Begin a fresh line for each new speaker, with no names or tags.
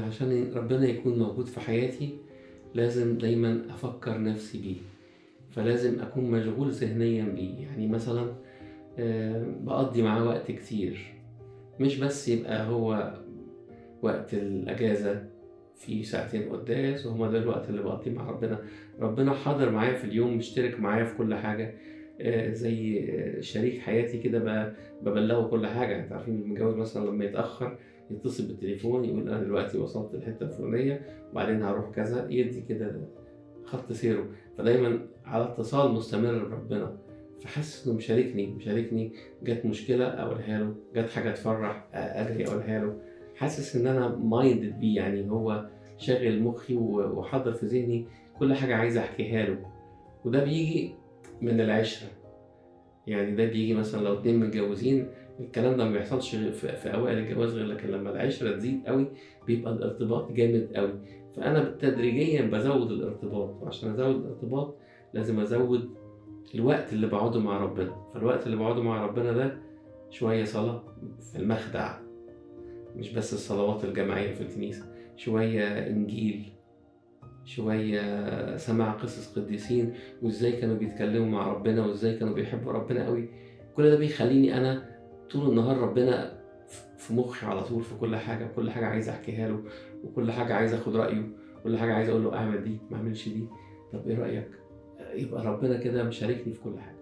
عشان ربنا يكون موجود في حياتي لازم دايما أفكر نفسي بيه، فلازم أكون مشغول ذهنيا بيه. يعني مثلا بقضي معاه وقت كتير، مش بس يبقى هو وقت الأجازة في ساعتين قداس وهما ده الوقت اللي بقضيه مع ربنا. ربنا حاضر معايا في اليوم، مشترك معايا في كل حاجة، زي شريك حياتي كده، ببلغه كل حاجة. انت عارفين المتجوز مثلا لما يتأخر يتصل بالتليفون يقول أنا دلوقتي وصلت الحتة الفلانية وبعدين هروح كذا، يدي كده خط سيره. فدايما على اتصال مستمر بربنا، فحاسس انه مشاركني. جت مشكلة اقولها له، جت حاجة تفرح اجري اقولها له، حاسس ان انا مايندد بيه. يعني هو شاغل مخي وحاضر في ذهني كل حاجة عايز احكيها له. وده بيجي من العشرة. يعني ده بيجي مثلا لو اتنين متجوزين، الكلام ده ما بيحصلش في اوائل الجواز غير، لكن لما العشرة تزيد قوي بيبقى الارتباط جامد قوي. فانا تدريجيا بزود الارتباط، وعشان ازود الارتباط لازم ازود الوقت اللي بقعده مع ربنا. فالوقت اللي بقعده مع ربنا ده شوية صلاة في المخدع، مش بس الصلوات الجماعية في الكنيسة، شوية إنجيل، شوية سماع قصص قديسين وإزاي كانوا بيتكلموا مع ربنا وإزاي كانوا بيحبوا ربنا قوي. كل ده بيخليني أنا طول النهار ربنا في مخي على طول، في كل حاجة، كل حاجة عايز أحكيها له، وكل حاجة عايز أخد رأيه، كل حاجة عايز أقول له أعمل دي ما أعملش دي، طب إيه رأيك؟ يبقى ربنا كده مشاركني في كل حاجة.